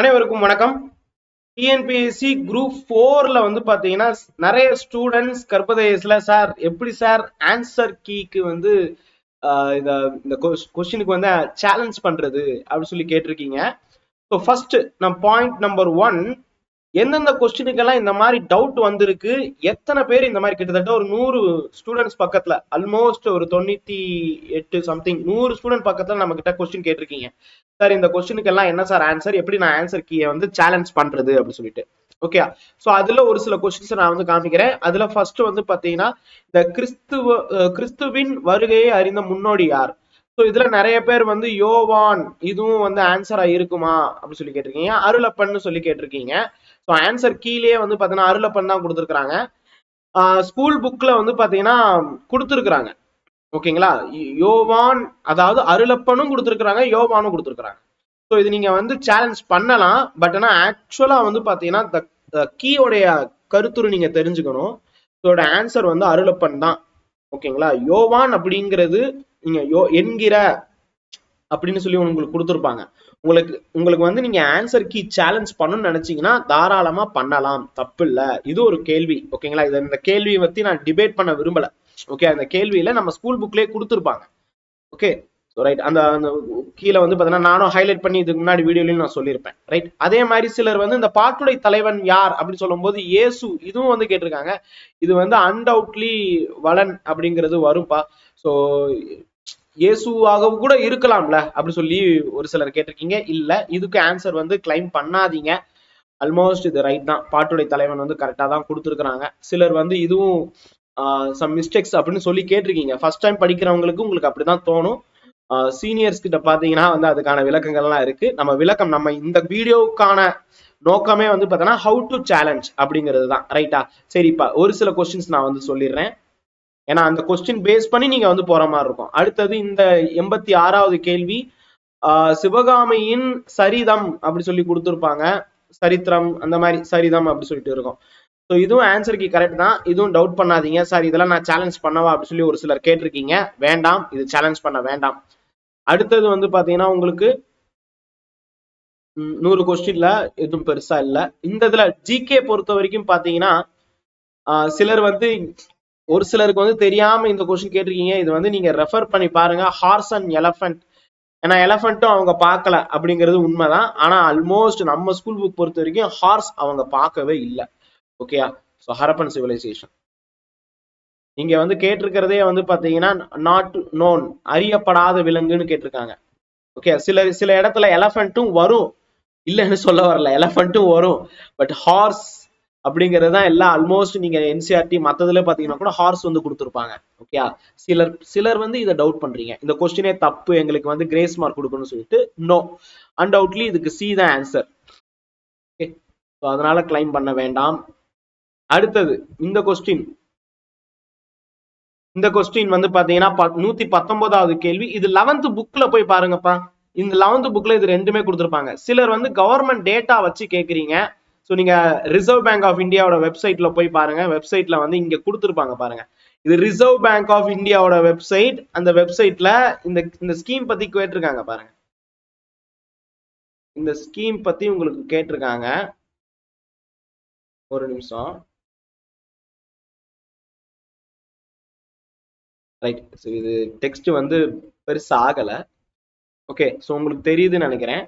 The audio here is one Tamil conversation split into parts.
அனைவருக்கும் வணக்கம். டிஎன்பிஎஸ்சி குரூப் 4ல வந்து பாத்தீங்கன்னா நிறைய ஸ்டூடெண்ட்ஸ் கற்பதேசில சார் எப்படி சார் ஆன்சர் கீக்கு வந்து இந்த கொஸ்டினுக்கு வந்து சேலஞ்ச் பண்றது அப்படின்னு சொல்லி கேட்டிருக்கீங்க. ஸோ ஃபர்ஸ்ட் நம்ம பாயிண்ட் நம்பர் 1, எந்தெந்த கொஸ்டினுக்கெல்லாம் இந்த மாதிரி டவுட் வந்திருக்கு, எத்தனை பேர் இந்த மாதிரி கிட்டத்தட்ட ஒரு 100 ஸ்டூடெண்ட்ஸ் பக்கத்துல ஆல்மோஸ்ட் ஒரு 98 சம்திங் 100 ஸ்டூடெண்ட் பக்கத்துல நம்ம கிட்ட கொஸ்டின் கேட்டிருக்கீங்க. சார் இந்த கொஸ்டினுக்கு எல்லாம் என்ன சார் ஆன்சர், எப்படி நான் ஆன்சர் கீயை வந்து சேலஞ்ச் பண்றது அப்படின்னு சொல்லிட்டு. ஓகே, சோ அதுல ஒரு சில கொஸ்டின்ஸ் நான் வந்து காமிக்கிறேன். அதுல ஃபர்ஸ்ட் வந்து பாத்தீங்கன்னா இந்த கிறிஸ்துவின் வருகையை அறிந்த முன்னோடி யார். ஸோ இதுல நிறைய பேர் வந்து யோவான் இதுவும் வந்து ஆன்சரா இருக்குமா அப்படின்னு சொல்லி கேட்டிருக்கீங்க. அருளப்பன்னு சொல்லி கேட்டிருக்கீங்க. ஸோ ஆன்சர் கீழே வந்து பாத்தீங்கன்னா அருளப்பன் தான் கொடுத்துருக்காங்க. ஸ்கூல் புக்ல வந்து பாத்தீங்கன்னா கொடுத்துருக்குறாங்க. ஓகேங்களா, யோவான் அதாவது அருளப்பனும் கொடுத்துருக்காங்க, யோவானும் கொடுத்துருக்காங்க. ஸோ இது நீங்க வந்து சேலஞ்ச் பண்ணலாம். பட் ஆனா ஆக்சுவலா வந்து பாத்தீங்கன்னா கீயோடைய கருத்துரு நீங்க தெரிஞ்சுக்கணும். இதோட ஆன்சர் வந்து அருளப்பன் தான். ஓகேங்களா, யோவான் அப்படிங்கிறது நீங்க என்கிற அப்படின்னு சொல்லி உங்களுக்கு கொடுத்துருப்பாங்க. உங்களுக்கு வந்து நீங்க ஆன்சர் கீ சேலஞ்ச் பண்ணணும்னு நினைச்சீங்கன்னா தாராளமா பண்ணலாம், தப்பு இல்ல. இது ஒரு கேள்வி. ஓகேங்களா, இந்த கேள்வியை பத்தி நான் டிபேட் பண்ண விரும்பல. ஓகே, அந்த கேள்வியில நம்ம ஸ்கூல் புக்லயே கொடுத்துருப்பாங்க. Okay, right. அந்த கீழே வந்து பாத்தீங்கன்னா நானும் ஹைலைட் பண்ணி இதுக்கு முன்னாடி வீடியோலையும் நான் சொல்லியிருப்பேன். ரைட். அதே மாதிரி சிலர் வந்து இந்த பாட்டுடை தலைவன் யார் அப்படின்னு சொல்லும் போது இயேசு இதுவும் வந்து கேட்டிருக்காங்க. இது வந்து அன்டவுட்லி வளன் அப்படிங்கிறது வரும்பா. ஸோ இயேசுவாக கூட இருக்கலாம்ல அப்படி சொல்லி ஒரு சிலர் கேட்டிருக்கீங்க. இல்ல, இதுக்கு ஆன்சர் வந்து கிளைம் பண்ணாதீங்க. ஆல்மோஸ்ட் இது ரைட் தான். பாட்டுடை தலைவன் வந்து கரெக்டா தான் கொடுத்துருக்காங்க. சிலர் வந்து இதுவும் சம் மிஸ்டேக்ஸ் அப்படின்னு சொல்லி கேட்டிருக்கீங்க. ஃபர்ஸ்ட் டைம் படிக்கிறவங்களுக்கு உங்களுக்கு அப்படிதான் தோணும். சீனியர்ஸ் கிட்ட பாத்தீங்கன்னா வந்து அதுக்கான விளக்கங்கள்லாம் இருக்கு. நம்ம இந்த வீடியோவுக்கான நோக்கமே வந்து பாத்தீங்கன்னா ஹவு டு சேலஞ்ச் அப்படிங்கிறது தான். ரைட்டா? சரிப்பா, ஒரு சில கொஸ்டின்ஸ் நான் வந்து சொல்லிடுறேன். ஏன்னா அந்த கொஸ்டின் பேஸ் பண்ணி நீங்க வந்து போற மாதிரி இருக்கும். அடுத்தது இந்த 86வது கேள்வி, சிவகாமியின் சரிதம் அப்படி சொல்லி கொடுத்துருப்பாங்க. சரித்திரம் அந்த மாதிரி சரிதம் அப்படி சொல்லிட்டு இருக்கும். ஸோ இதுவும் ஆன்சருக்கு கரெக்ட் தான். இதுவும் டவுட் பண்ணாதீங்க. சார் இதெல்லாம் நான் சேலஞ்ச் பண்ணவா அப்படி சொல்லி ஒரு சிலர் கேட்டிருக்கீங்க. வேண்டாம், இது சேலஞ்ச் பண்ண வேண்டாம். அடுத்தது வந்து பாத்தீங்கன்னா உங்களுக்கு 100 கொஸ்டின்ல எதுவும் பெருசா இல்ல. இந்த இதுல ஜிகே பொறுத்த வரைக்கும் பாத்தீங்கன்னா சிலர் வந்து ஒரு சிலருக்கு வந்து தெரியாம இந்த கொஸ்டின் கேட்டிருக்கீங்க. இது வந்து நீங்க ரெஃபர் பண்ணி பாருங்க. Horse and elephant. ஏன்னா எலஃபண்ட்டும் அவங்க பார்க்கல அப்படிங்கிறது உண்மைதான். ஆனா ஆல்மோஸ்ட் நம்ம ஸ்கூல் புக் பொறுத்த வரைக்கும் ஹார்ஸ் அவங்க பார்க்கவே இல்லை. ஓகேயா? ஸோ ஹரப்பன் சிவிலைசேஷன் நீங்க வந்து கேட்டிருக்கிறதே வந்து பாத்தீங்கன்னா நாட் நோன், அறியப்படாத விலங்குன்னு கேட்டிருக்காங்க. ஓகே, சில இடத்துல எலஃபண்ட்டும் வரும், இல்லைன்னு சொல்ல வரல, எலஃபண்ட்டும் வரும். பட் ஹார்ஸ் அப்படிங்கிறது தான் எல்லாம் ஆல்மோஸ்ட் நீங்க என்சிஆர்டி மத்ததுல பாத்தீங்கன்னா கூட ஹார்ஸ் வந்து கொடுத்துருப்பாங்க. ஓகே, சிலர் வந்து இதை டவுட் பண்றீங்க, இந்த கொஸ்டினே தப்பு, எங்களுக்கு வந்து கிரேஸ் மார்க் கொடுக்கணும்னு சொல்லிட்டு. நோ, அன்டவுட்லி இதுக்கு சி தான் ஆன்சர். ஓகே, அதனால கிளைம் பண்ண வேண்டாம். அடுத்தது இந்த கொஸ்டின் வந்து பாத்தீங்கன்னா 119வது கேள்வி. இது 11th புக்ல போய் பாருங்கப்பா. இந்த 11th புக்ல இது ரெண்டுமே கொடுத்துருப்பாங்க. சிலர் வந்து கவர்மெண்ட் டேட்டா வச்சு கேக்குறீங்க. ஸோ நீங்க ரிசர்வ் பேங்க் ஆஃப் இந்தியாவோட வெப்சைட்ல போய் பாருங்க. வெப்சைட்ல வந்து இங்க கொடுத்துருப்பாங்க பாருங்க. இது ரிசர்வ் பேங்க் ஆஃப் இந்தியாவோட வெப்சைட். அந்த வெப்சைட்ல இந்த ஸ்கீம் பத்தி கேட்டிருக்காங்க பாருங்க. இந்த ஸ்கீம் பத்தி உங்களுக்கு கேட்டிருக்காங்க. ஒரு நிமிஷம். ரைட். ஸோ இது டெக்ஸ்ட் வந்து பெருசா ஆகல. ஓகே, ஸோ உங்களுக்கு தெரியுதுன்னு நினைக்கிறேன்.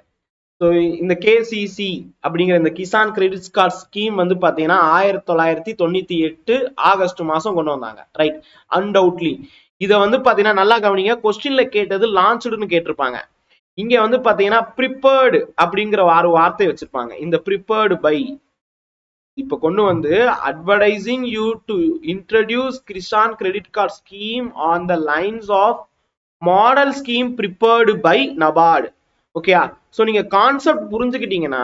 ஸோ இந்த கேசிசி அப்படிங்கிற இந்த கிசான் கிரெடிட் கார்டு ஸ்கீம் வந்து பாத்தீங்கன்னா 1998 ஆகஸ்ட் மாசம் கொண்டு வந்தாங்க. ரைட். அன்டவுட்லி இதை வந்து பாத்தீங்கன்னா நல்லா கவனிங்க. கொஸ்டின்ல கேட்டது லான்ச்டுன்னு கேட்டிருப்பாங்க. இங்க வந்து பாத்தீங்கன்னா ப்ரிப்பேர்டு அப்படிங்கிற வார்த்தை வச்சிருப்பாங்க. இந்த ப்ரிப்பேர்டு பை இப்ப கொண்டு வந்து advertising you to introduce Kisan credit card scheme on the lines of model scheme prepared by NABARD. ஓகேயா? சோ நீங்க கான்செப்ட் புரிஞ்சுக்கிட்டீங்கன்னா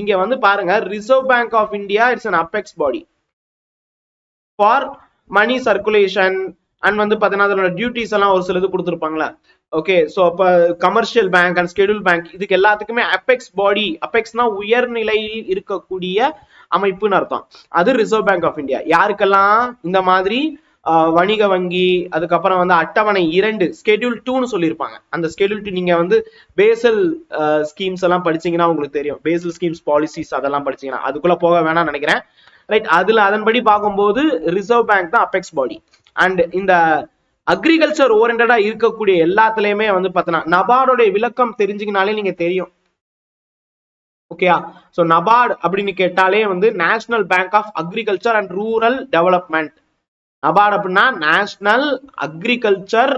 இங்க வந்து பாருங்க, Reserve Bank of India it's an apex body for money circulation and வந்து பாத்தீங்கன்னா அதோட டியூட்டிஸ் எல்லாம் ஒரு சிலது கொடுத்துருப்பாங்களா. ஓகே, சோ அப்ப commercial bank and schedule bank இதுக்கு எல்லாத்துக்குமே அபெக்ஸ் பாடி, அபெக்ஸ்னா உயர்நிலையில் இருக்கக்கூடிய அமைப்புன்னு அர்த்தம். அது ரிசர்வ் பேங்க் ஆஃப் இந்தியா. யாருக்கெல்லாம் இந்த மாதிரி வணிக வங்கி, அதுக்கப்புறம் வந்து அட்டவணை 2 ஸ்கெடியூல் 2ன்னு சொல்லியிருப்பாங்க. அந்த ஸ்கெடியூல் 2 நீங்க வந்து பேசல் ஸ்கீம்ஸ் எல்லாம் படிச்சீங்கன்னா உங்களுக்கு தெரியும். பேசல் ஸ்கீம்ஸ் பாலிசிஸ் அதெல்லாம் படிச்சீங்கன்னா அதுக்குள்ள போக வேணாம்னு நினைக்கிறேன். ரைட், அதுல அதன்படி பார்க்கும்போது ரிசர்வ் பேங்க் தான் அபெக்ஸ் பாடி. அண்ட் இந்த அக்ரிகல்ச்சர் ஓரியன்டா இருக்கக்கூடிய எல்லாத்துலயுமே வந்து பார்த்தீங்கன்னா நபார்டோட விளக்கம் தெரிஞ்சுக்கினாலே நீங்க தெரியும். ஓகேயா? சோ நபார்டு அப்படின்னு கேட்டாலே வந்து National Bank of Agriculture and Rural Development. NABARD அப்படின்னா நேஷனல் அக்ரிகல்ச்சர்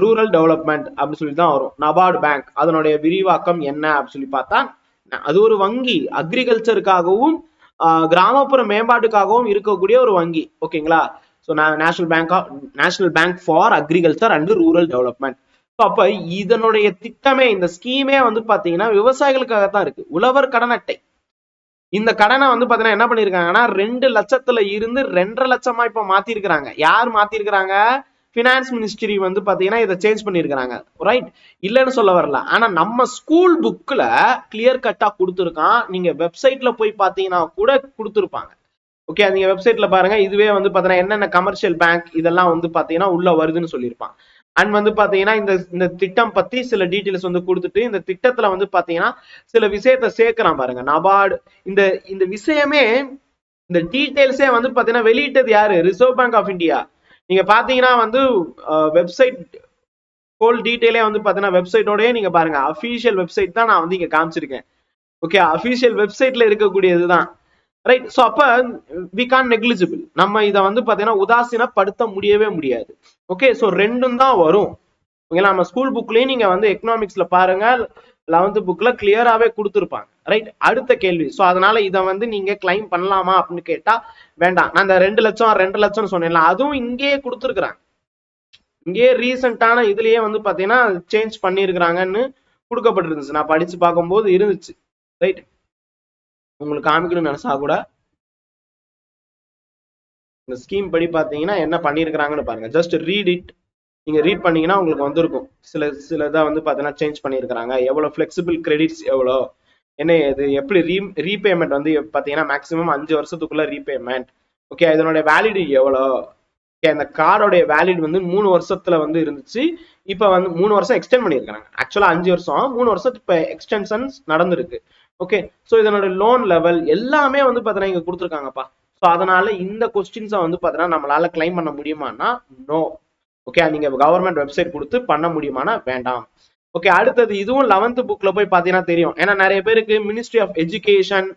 ரூரல் டெவலப்மெண்ட் அப்படின்னு சொல்லி தான் வரும். நபார்டு பேங்க் அதனுடைய விரிவாக்கம் என்ன அப்படின்னு சொல்லி பார்த்தா அது ஒரு வங்கி, அக்ரிகல்ச்சருக்காகவும் கிராமப்புற மேம்பாட்டுக்காகவும் இருக்கக்கூடிய ஒரு வங்கி. ஓகேங்களா? So national bank for agriculture and Rural development. அப்ப இதனுடைய திட்டமே, இந்த ஸ்கீமே வந்து பாத்தீங்கன்னா விவசாயிகளுக்காக தான் இருக்கு. உழவர் கடன் அட்டை, இந்த கடனை வந்து பாத்தீங்கன்னா என்ன பண்ணிருக்காங்கன்னா 2 லட்சத்துல இருந்து 2.5 லட்சமா இப்ப மாத்திருக்கிறாங்க. யார் மாத்திருக்கிறாங்க? பினான்ஸ் மினிஸ்ட்ரி வந்து பாத்தீங்கன்னா இதை சேஞ்ச் பண்ணிருக்காங்க. ரைட், இல்லைன்னு சொல்ல வரல. ஆனா நம்ம ஸ்கூல் புக்ல கிளியர் கட்டா கொடுத்துருக்கான். நீங்க வெப்சைட்ல போய் பாத்தீங்கன்னா கூட கொடுத்துருப்பாங்க. ஓகே, நீங்க வெப்சைட்ல பாருங்க. இதுவே வந்து பாத்தீங்கன்னா என்னென்ன கமர்ஷியல் பேங்க் இதெல்லாம் வந்து பாத்தீங்கன்னா உள்ள வருதுன்னு சொல்லியிருப்பான். அண்ட் வந்து பாத்தீங்கன்னா இந்த திட்டம் பத்தி சில டீடைல்ஸ் வந்து கொடுத்துட்டு இந்த திட்டத்துல வந்து பாத்தீங்கன்னா சில விஷயத்த சேர்க்கிறான் பாருங்க நபார்டு. இந்த இந்த விஷயமே, இந்த டீடைல்ஸே வந்து பாத்தீங்கன்னா வெளியிட்டது யாரு? Reserve Bank of India. நீங்க பாத்தீங்கன்னா வந்து வெப்சைட் ஹோல் டீடைலே வந்து பாத்தீங்கன்னா வெப்சைட்டோடய நீங்க பாருங்க. அபிஷியல் வெப்சைட் தான் நான் வந்து இங்க காமிச்சிருக்கேன். ஓகே, அபிஷியல் வெப்சைட்ல இருக்கக்கூடியதுதான். ரைட், ஸோ அப்ப வி கான் நெக்லிஜிபிள். நம்ம இதை வந்து பாத்தீங்கன்னா உதாசீனப்படுத்த முடியவே முடியாது. ஓகே, ஸோ ரெண்டும் தான் வரும். ஓகேங்களா? நம்ம ஸ்கூல் புக்லயும் நீங்க வந்து எக்கனாமிக்ஸ்ல பாருங்க, 11th புக்ல கிளியராகவே கொடுத்துருப்பாங்க. ரைட், அடுத்த கேள்வி. ஸோ அதனால இதை வந்து நீங்க கிளைம் பண்ணலாமா அப்படின்னு கேட்டா வேண்டாம். நான் இந்த 2 லட்சம் 2 லட்சம் சொன்னேன்ல, அதுவும் இங்கேயே கொடுத்துருக்குறாங்க. இங்கேயே ரீசெண்டான இதுலயே வந்து பாத்தீங்கன்னா சேஞ்ச் பண்ணிருக்கிறாங்கன்னு கொடுக்கப்பட்டிருந்துச்சு. நான் படிச்சு பார்க்கும்போது இருந்துச்சு. ரைட், உங்களுக்கு காமிக்கணும்னு நினைச்சா கூட இந்த ஸ்கீம் படி பாத்தீங்கன்னா என்ன பண்ணிருக்கிறாங்கன்னு பாருங்க. Just read it. நீங்க ரீட் பண்ணீங்கன்னா உங்களுக்கு வந்திருக்கும். சில இதை வந்து பாத்தீங்கன்னா சேஞ்ச் பண்ணிருக்கிறாங்க. எவ்வளவு பிளெக்சிபிள் கிரெடிட்ஸ், எவ்வளோ என்ன இது, எப்படி ரீபேமெண்ட் வந்து பாத்தீங்கன்னா மேக்ஸிமம் 5 வருஷத்துக்குள்ள ரீபேமெண்ட். ஓகே, இதனுடைய வேலிடிட்டி எவ்வளோ? அந்த கார்டோடைய வேலிட் வந்து 3 வருஷத்துல வந்து இருந்துச்சு. இப்ப வந்து 3 வருஷம் எக்ஸ்டெண்ட் பண்ணிருக்காங்க. ஆக்சுவலா 5 வருஷம், 3 வருஷம் இப்ப எக்ஸ்டென்ஷன்ஸ் நடந்திருக்கு. ஓகே, சோ இதனோட லோன் லெவல் எல்லாமே வந்து பாத்தீங்கன்னா இங்க கொடுத்துருக்காங்கப்பா. ஸோ அதனால இந்த கொஸ்டின்ஸை வந்து பாத்தீங்கன்னா நம்மளால கிளைம் பண்ண முடியுமானா நோ. ஓகே, நீங்க கவர்மெண்ட் வெப்சைட் கொடுத்து பண்ண முடியுமானா வேண்டாம். ஓகே, அடுத்தது இதுவும் 11th புக்ல போய் பாத்தீங்கன்னா தெரியும். ஏன்னா நிறைய பேருக்கு ministry of education,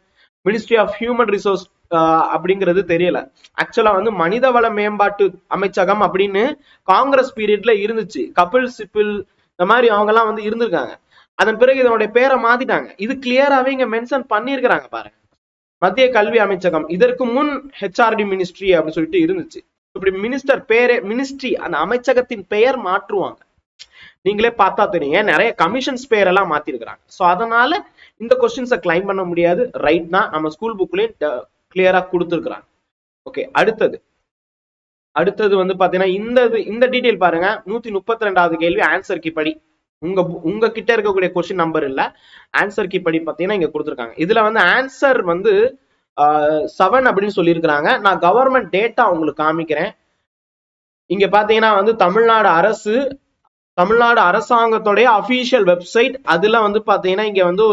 ministry of human resource அப்படிங்கிறது தெரியல. ஆக்சுவலா வந்து மனிதவள மேம்பாட்டு அமைச்சகம் அப்படின்னு காங்கிரஸ் பீரியட்ல இருந்துச்சு. கபில் சிபில் இந்த மாதிரி அவங்க எல்லாம் வந்து இருந்திருக்காங்க. அதன் பிறகு இதனுடைய பேரை மாத்திட்டாங்க. இது கிளியராவே இங்க மென்ஷன் பண்ணிருக்கிறாங்க பாருங்க. மத்திய கல்வி அமைச்சகம், இதற்கு முன் ஹெச்ஆர்டி மினிஸ்ட்ரி அப்படின்னு சொல்லிட்டு இருந்துச்சு. இப்படி மினிஸ்டர் பேரே, மினிஸ்ட்ரி அந்த அமைச்சகத்தின் பெயர் மாற்றுவாங்க. நீங்களே பார்த்தா தெரியும். நிறைய கமிஷன்ஸ் பேரெல்லாம் மாத்திருக்கிறாங்க. ஸோ அதனால இந்த கொஸ்டின்ஸை கிளைம் பண்ண முடியாது. ரைட் தான், நம்ம ஸ்கூல் புக்லயும் கிளியரா கொடுத்துருக்குறாங்க. ஓகே, அடுத்தது வந்து பாத்தீங்கன்னா இந்த டீடைல் பாருங்க. 132வது கேள்வி ஆன்சர் கீ படி. உங்க கிட்ட இருக்கக்கூடிய கொஸ்டின் நம்பர் இல்ல, ஆன்சர் கீ படி பாத்தீங்கன்னா இங்க கொடுத்துருக்காங்க. இதுல வந்து ஆன்சர் வந்து 7 அப்படின்னு சொல்லியிருக்கிறாங்க. நான் கவர்மெண்ட் டேட்டா உங்களுக்கு காமிக்கிறேன். இங்க பாத்தீங்கன்னா வந்து தமிழ்நாடு அரசாங்கத்துடைய அபிஷியல் வெப்சைட். அதுல வந்து பாத்தீங்கன்னா இங்க வந்து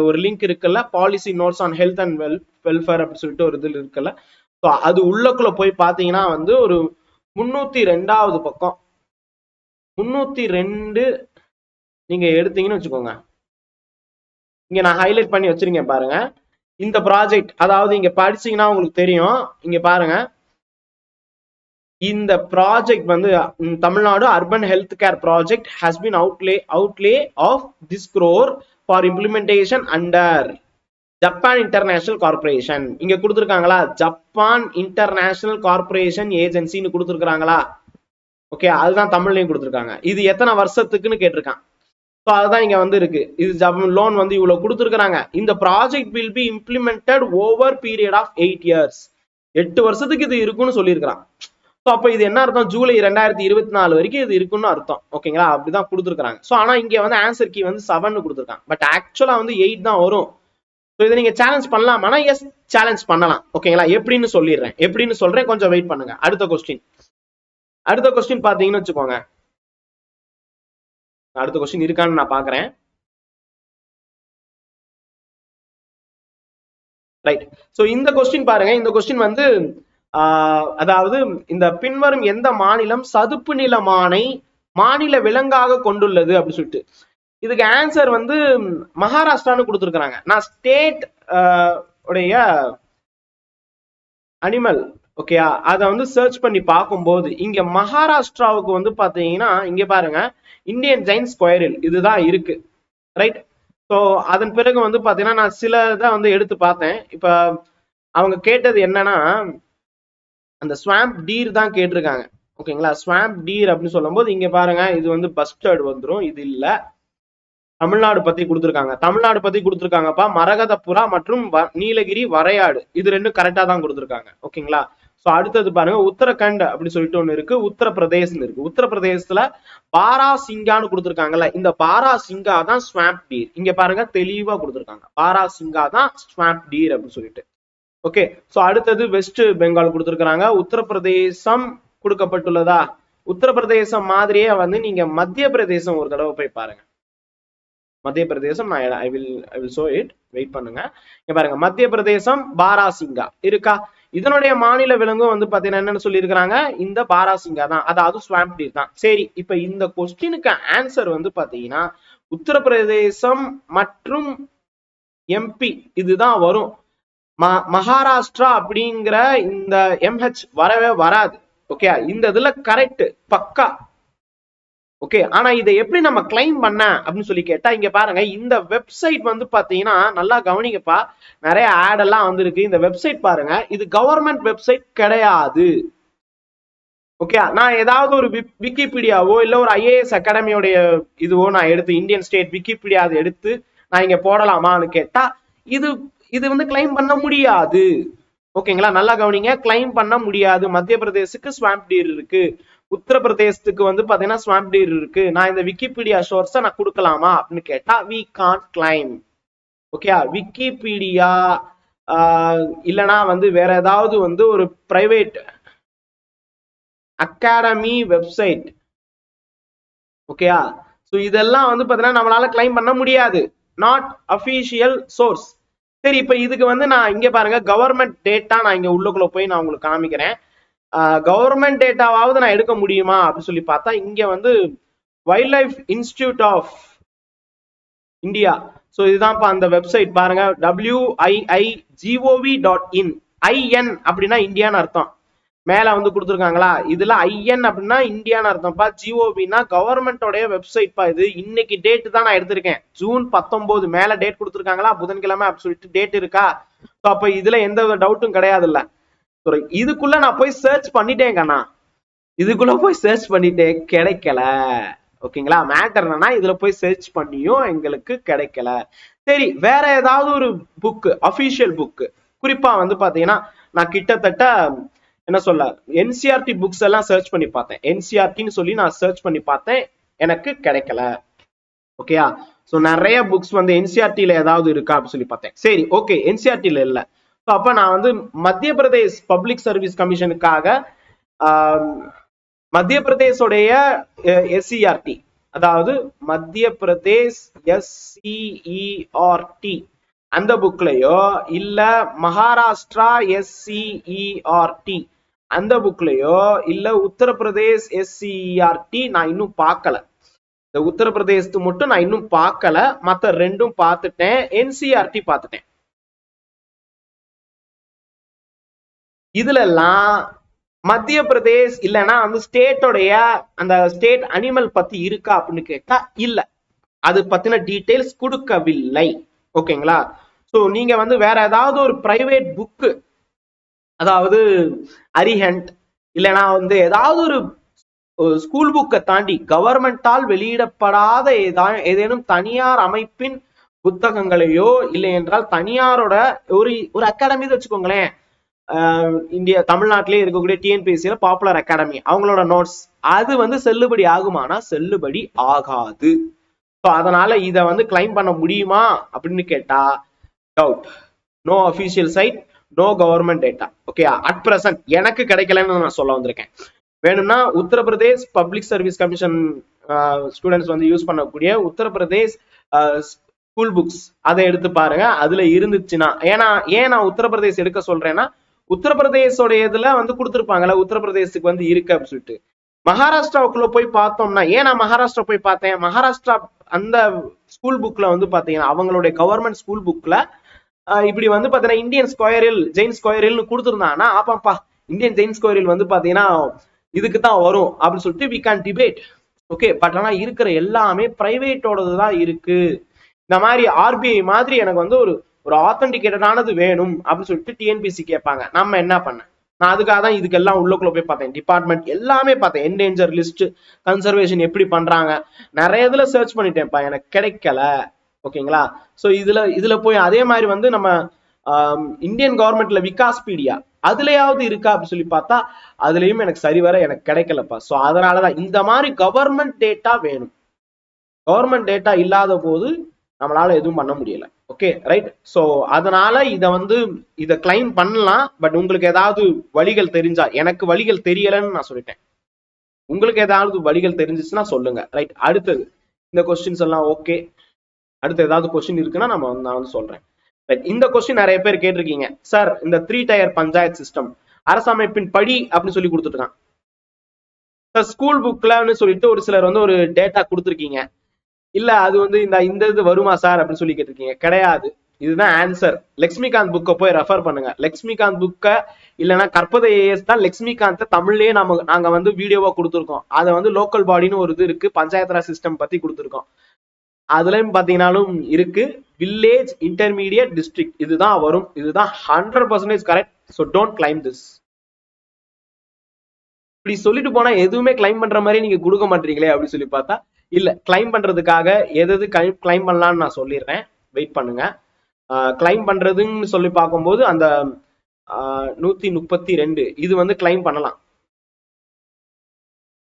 ஒரு லிங்க் இருக்குல்ல, policy notes on health and welfare அப்படின்னு சொல்லிட்டு ஒரு இது இருக்குல்ல. அது உள்ளக்குள்ள போய் பாத்தீங்கன்னா வந்து ஒரு 302வது பக்கம் 302 நீங்க எடுத்தீங்கன்னு வச்சுக்கோங்க. இங்க நான் ஹைலைட் பண்ணி வச்சிருக்கேன் பாருங்க. இந்த ப்ராஜெக்ட், அதாவது இங்க படிச்சீங்கன்னா உங்களுக்கு தெரியும். இங்க பாருங்க, இந்த ப்ராஜெக்ட் வந்து Tamil Nadu urban health care project has been outlay ஆஃப் this crore for implementation under Japan International Corporation. இங்க கொடுத்துருக்காங்களா? ஜப்பான் இன்டர்நேஷனல் கார்பரேஷன் ஏஜென்சின்னு கொடுத்துருக்காங்களா? ஓகே, அதுதான் தமிழ்லையும் கொடுத்துருக்காங்க. இது எத்தனை வருஷத்துக்குன்னு கேட்டிருக்கான். ஸோ அதுதான் இங்க வந்து இருக்கு. இது லோன் வந்து இவ்வளவு கொடுத்துருக்காங்க. இந்த project will be implemented over period of 8 years. 8 வருஷத்துக்கு இது இருக்குன்னு சொல்லியிருக்கிறான். ஸோ அப்ப இது என்ன அர்த்தம்? ஜூலை 2024 வரைக்கும் இது இருக்குன்னு அர்த்தம். ஓகேங்களா? அப்படிதான் கொடுத்துருக்காங்க. ஸோ ஆனா இங்க வந்து ஆன்சர் கீ வந்து 7 கொடுத்துருக்காங்க. பட் ஆக்சுவலா வந்து 8 தான் வரும். ஸோ இதை நீங்க சேலஞ்ச் பண்ணலாமானா எஸ், சேலஞ்ச் பண்ணலாம். ஓகேங்களா? எப்படின்னு சொல்லிடுறேன், எப்படின்னு சொல்றேன், கொஞ்சம் வெயிட் பண்ணுங்க. அடுத்த கொஸ்டின் பாத்தீங்கன்னு வச்சுக்கோங்க. அடுத்த கொஸ்டின் இருக்கான்னு நான் பாக்குறேன். ரைட். ஸோ இந்த கொஸ்டின் பாருங்க. இந்த கொஸ்டின் வந்து அதாவது இந்த பின்வரும் எந்த மாநிலம் சதுப்பு நில மானை மாநில விலங்காக கொண்டுள்ளது அப்படின்னு சொல்லிட்டு, இதுக்கு ஆன்சர் வந்து மகாராஷ்டிரான்னு கொடுத்துருக்காங்க. நான் ஸ்டேட் உடைய அனிமல், ஓகேயா, அதை வந்து சர்ச் பண்ணி பார்க்கும்போது இங்க மகாராஷ்டிராவுக்கு வந்து பாத்தீங்கன்னா இங்க பாருங்க இந்தியன் ஜெயின்ட் ஸ்கொயரில் இதுதான் இருக்கு. ரைட். ஸோ அதன் பிறகு வந்து பாத்தீங்கன்னா நான் சில இதை வந்து எடுத்து பார்த்தேன். இப்ப அவங்க கேட்டது என்னன்னா அந்த ஸ்வாம்ப் டீர் தான் கேட்டிருக்காங்க. ஓகேங்களா? ஸ்வாம்ப் டீர் அப்படின்னு சொல்லும் போது இங்க பாருங்க இது வந்து பஸ்டர்ட் வந்துடும். இது இல்ல, தமிழ்நாடு பத்தி கொடுத்துருக்காங்க. தமிழ்நாடு பத்தி கொடுத்துருக்காங்கப்பா. மரகத புறா மற்றும் நீலகிரி வரையாடு, இது ரெண்டும் கரெக்டா தான் கொடுத்துருக்காங்க. ஓகேங்களா? ஸோ அடுத்தது பாருங்க உத்தரகண்ட் அப்படின்னு சொல்லிட்டு ஒண்ணு இருக்கு, உத்தரப்பிரதேசம் இருக்கு. உத்தரப்பிரதேசத்துல பாராசிங்கான்னு கொடுத்துருக்காங்கல்ல, இந்த பாராசிங்கா தான் ஸ்வாம்ப் டீர். இங்க பாருங்க தெளிவா கொடுத்துருக்காங்க, பாராசிங்கா தான் ஸ்வாம்ப் டீர் அப்படின்னு சொல்லிட்டு. ஓகே. ஸோ அடுத்தது வெஸ்ட் பெங்கால் கொடுத்துருக்காங்க. உத்தரப்பிரதேசம் கொடுக்கப்பட்டுள்ளதா? உத்தரப்பிரதேசம் மாதிரியே வந்து நீங்க மத்திய பிரதேசம் ஒரு தடவை போய் பாருங்க. Madhya Pradesh I will show it, wait பண்ணுங்க. இங்க பாருங்க மத்திய பிரதேசம் பாராசிங்கா இருக்கா? இதனுடைய மாநில விலங்கும் வந்து பாத்தீங்கன்னா என்னன்னு சொல்லியிருக்கிறாங்க, இந்த பாராசிங்கா தான், அதாவது ஸ்வாம்ப் டீர் தான். சரி, இப்ப இந்த கொஸ்டினுக்கு ஆன்சர் வந்து பாத்தீங்கன்னா உத்தரப்பிரதேசம் மற்றும் எம்பி இதுதான் வரும். மகாராஷ்டிரா அப்படிங்கிற இந்த எம்ஹெச் வரவே வராது. ஓகே, இந்த இதுல கரெக்ட் பக்கா. ஓகே, ஆனா இதை எப்படி நம்ம கிளைம் பண்ண அப்படின்னு சொல்லி கேட்டா இங்க பாருங்க இந்த வெப்சைட் வந்து பாத்தீங்கன்னா நல்லா கவனிங்கப்பா, நிறைய ஆட் எல்லாம் வந்திருக்கு. இந்த வெப்சைட் பாருங்க, இது கவர்மெண்ட் வெப்சைட் கிடையாது. ஓகே, நான் ஏதாவது ஒரு விக்கிபீடியாவோ இல்ல ஒரு ஐஏஎஸ் அகாடமியோடைய இதுவோ நான் எடுத்து இந்தியன் ஸ்டேட் விக்கிபீடியா எடுத்து நான் இங்க போடலாமான்னு கேட்டா இது இது வந்து கிளைம் பண்ண முடியாது. ஓகேங்களா? நல்லா கவனிங்க, கிளைம் பண்ண முடியாது. மத்திய பிரதேசுக்கு ஸ்வாம்ப் டீர் இருக்கு, உத்தரப்பிரதேசத்துக்கு வந்து பாத்தீங்கன்னா ஸ்வாம்ப் டீர் இருக்கு. நான் இந்த விக்கிபீடியா சோர்ஸை நான் கொடுக்கலாமா அப்படின்னு கேட்டா we can't claim. Okay, Wikipedia இல்லனா வந்து வேற ஏதாவது வந்து ஒரு பிரைவேட் அகாடமி வெப்சைட், ஓகேயா, சோ இதெல்லாம் வந்து பாத்தீங்கன்னா நம்மளால கிளைம் பண்ண முடியாது, நாட் அபிஷியல் சோர்ஸ். சரி, இப்ப இதுக்கு வந்து நான் இங்க பாருங்க கவர்மெண்ட் டேட்டா நான் இங்க உள்ளுக்குள்ள போய் நான் உங்களுக்கு காமிக்கிறேன். கவர்மெண்ட் டேட்டாவாவது நான் எடுக்க முடியுமா அப்படின்னு சொல்லி பார்த்தா இங்க வந்து wild life institute of India, so இதுதான்ப்பா அந்த வெப்சைட் பாருங்க, WIIGOV.in. IN அப்படின்னா இந்தியான்னு அர்த்தம். மேல வந்து கொடுத்துருக்காங்களா, இதுல IN அப்படின்னா இந்தியான்னு அர்த்தம்ப்பா. GOVனா கவர்மெண்டோடைய வெப்சைட்ப்பா. இது இன்னைக்கு டேட் தான் நான் எடுத்திருக்கேன், ஜூன் 19. மேல டேட் கொடுத்துருக்காங்களா, புதன்கிழமை அப்படி சொல்லிட்டு டேட் இருக்கா? அப்ப இதுல எந்த டவுட்டும் கிடையாது இல்ல. இதுக்குள்ள நான் போய் சர்ச் பண்ணிட்டேன் கண்ணா, இதுக்குள்ள போய் சர்ச் பண்ணிட்டேன், கிடைக்கல. ஓகேங்களா? மேட்டர் என்னன்னா இதுல போய் சர்ச் பண்ணியும் எங்களுக்கு கிடைக்கல. சரி, வேற ஏதாவது ஒரு புக், அபிஷியல் புக், குறிப்பா வந்து பாத்தீங்கன்னா நான் கிட்டத்தட்ட என்ன சொல்ல என்சிஆர்டி புக்ஸ் எல்லாம் சர்ச் பண்ணி பார்த்தேன். என்சிஆர்டின்னு சொல்லி நான் சர்ச் பண்ணி பார்த்தேன், எனக்கு கிடைக்கல. ஓகேயா? சோ நிறைய புக்ஸ் வந்து என்சிஆர்டில ஏதாவது இருக்கா அப்படின்னு சொல்லி பார்த்தேன். சரி, ஓகே, என்சிஆர்டில இல்ல. அப்ப நான் வந்து மத்திய பிரதேஷ் பப்ளிக் சர்வீஸ் கமிஷனுக்காக மத்திய பிரதேசோடைய எஸ்சிஆர்டி, அதாவது மத்திய பிரதேஷ் SCERT அந்த புக்லயோ இல்ல மகாராஷ்டிரா SCERT அந்த புக்லயோ இல்ல உத்தரப்பிரதேஷ் SCERT நான் இன்னும் பார்க்கல. இந்த உத்தரப்பிரதேசத்து மட்டும் நான் இன்னும் பார்க்கல, மத்த ரெண்டும் பார்த்துட்டேன், NCERT பார்த்துட்டேன். இதுல எல்லாம் மத்திய பிரதேஷ் இல்லைன்னா வந்து ஸ்டேட்டோடைய அந்த ஸ்டேட் அனிமல் பத்தி இருக்கா அப்படின்னு கேட்டா இல்ல, அது பத்தின டீடைல்ஸ் கொடுக்கவில்லை. ஓகேங்களா? சோ நீங்க வந்து வேற ஏதாவது ஒரு பிரைவேட் புக்கு, அதாவது அரிஹண்ட் இல்லைன்னா வந்து ஏதாவது ஒரு ஸ்கூல் புக்கை தாண்டி கவர்மெண்டால் வெளியிடப்படாத ஏதேனும் தனியார் அமைப்பின் புத்தகங்களையோ இல்லை என்றால் தனியாரோட ஒரு அகாடமி வச்சுக்கோங்களேன், இந்தியா தமிழ்நாட்டிலே இருக்கக்கூடிய டிஎன்பிஎஸ்சியில பாப்புலர் அகாடமி அவங்களோட நோட்ஸ், அது வந்து செல்லுபடி ஆகுமானா செல்லுபடி ஆகாது. ஸோ அதனால இதை வந்து கிளைம் பண்ண முடியுமா அப்படின்னு கேட்டா doubt. No official site, no government data. Okay, at present எனக்கு கிடைக்கலன்னு நான் சொல்ல வந்திருக்கேன். வேணும்னா Uttar Pradesh public service commission students வந்து யூஸ் பண்ணக்கூடிய உத்தரப்பிரதேஷ் ஸ்கூல் புக்ஸ் அதை எடுத்து பாருங்க, அதுல இருந்துச்சுன்னா. ஏன்னா ஏன் நான் உத்தரப்பிரதேஷ் எடுக்க சொல்றேன்னா, உத்தரப்பிரதேசோட இதுல வந்து கொடுத்துருப்பாங்கல்ல, உத்தரப்பிரதேசுக்கு வந்து இருக்கு அப்படின்னு சொல்லிட்டு. மகாராஷ்டிராவுக்குள்ள போய் பார்த்தோம்னா, ஏன் நான் மகாராஷ்டிரா போய் பார்த்தேன், மகாராஷ்டிரா அந்த ஸ்கூல் புக்ல வந்து பாத்தீங்கன்னா அவங்களுடைய கவர்மெண்ட் ஸ்கூல் புக்ல இப்படி வந்து பாத்தீங்கன்னா இந்தியன் ஸ்கொயரில் ஜெயின் ஸ்கொயரில்னு கொடுத்துருந்தாங்கன்னா, ஆப்பாப்பா இந்தியன் ஜெயின் ஸ்கொயரில் வந்து பாத்தீங்கன்னா இதுக்கு தான் வரும் அப்படின்னு சொல்லிட்டு we can debate. Okay, but ஆனா இருக்கிற எல்லாமே பிரைவேட்டோடது தான் இருக்கு. இந்த மாதிரி ஆர்பிஐ மாதிரி எனக்கு வந்து ஒரு ஒரு ஆத்தன்டிகேட்டடானது வேணும் அப்படின்னு சொல்லிட்டு டிஎன்பிசி கேட்பாங்க. நம்ம என்ன பண்ண, நான் அதுக்காக தான் இதுக்கெல்லாம் உள்ளுக்குள்ள போய் பார்த்தேன், டிபார்ட்மெண்ட் எல்லாமே பார்த்தேன், என்டேஞ்சர் லிஸ்ட், கன்சர்வேஷன் எப்படி பண்றாங்க, நிறைய இதுல சர்ச் பண்ணிட்டேன்ப்பா, எனக்கு கிடைக்கல. ஓகேங்களா? ஸோ இதுல போய் அதே மாதிரி வந்து நம்ம இந்தியன் கவர்மெண்ட்ல விகாஸ்பீடியா அதுலயாவது இருக்கா அப்படின்னு சொல்லி பார்த்தா அதுலயும் எனக்கு சரிவர எனக்கு கிடைக்கலப்பா. ஸோ அதனாலதான் இந்த மாதிரி கவர்மெண்ட் டேட்டா வேணும். கவர்மெண்ட் டேட்டா இல்லாத போது நம்மளால எதுவும் பண்ண முடியல. Okay right. ஸோ அதனால இதை கிளைம் பண்ணலாம். பட் உங்களுக்கு ஏதாவது வழிகள் தெரிஞ்சா, எனக்கு வழிகள் தெரியலன்னு நான் சொல்லிட்டேன், உங்களுக்கு ஏதாவது வழிகள் தெரிஞ்சிச்சுன்னா சொல்லுங்க. ரைட். அடுத்தது இந்த கொஸ்டின்ஸ் எல்லாம் ஓகே. அடுத்து ஏதாவது கொஸ்டின் இருக்குன்னா நான் வந்து சொல்றேன். இந்த கொஸ்டின் நிறைய பேர் கேட்டிருக்கீங்க, சார் இந்த 3 டயர் பஞ்சாயத்து சிஸ்டம் அரசமைப்பின் படி அப்படின்னு சொல்லி கொடுத்துருக்கான் சார் ஸ்கூல் புக்லன்னு சொல்லிட்டு ஒரு சிலர் வந்து ஒரு டேட்டா கொடுத்துருக்கீங்க. இல்ல அது வந்து இந்த இது வருமா சார் அப்படின்னு சொல்லி கேட்டிருக்கீங்க. கிடையாது, இதுதான் ஆன்சர். லக்ஷ்மிகாந்த் புக்கை போய் ரெஃபர் பண்ணுங்க. லக்ஷ்மிகாந்த் புக்கை இல்லைன்னா கற்பதை ஏஎஸ் தான் லக்ஷ்மிகாந்த் தமிழ்லயே நாங்க வந்து வீடியோவா கொடுத்துருக்கோம். அதை வந்து லோக்கல் பாடின்னு ஒரு இது இருக்கு, பஞ்சாயத்து ராஜ் சிஸ்டம் பத்தி கொடுத்துருக்கோம். அதுலயும் பாத்தீங்கன்னாலும் இருக்கு, வில்லேஜ் இன்டர்மீடியட் டிஸ்ட்ரிக்ட் இதுதான் வரும். இதுதான் 100% correct. So don't claim this. இப்படி சொல்லிட்டு போனா எதுவுமே கிளைம் பண்ற மாதிரி நீங்க கொடுக்க மாட்டீங்களே அப்படின்னு சொல்லி பார்த்தா, இல்ல கிளைம் பண்றதுக்காக எது கிளைம் பண்ணலாம்னு நான் சொல்லிடுறேன், வெயிட் பண்ணுங்க. கிளைம் பண்றதுன்னு சொல்லி பார்க்கும்போது அந்த 132 இது வந்து கிளைம் பண்ணலாம்.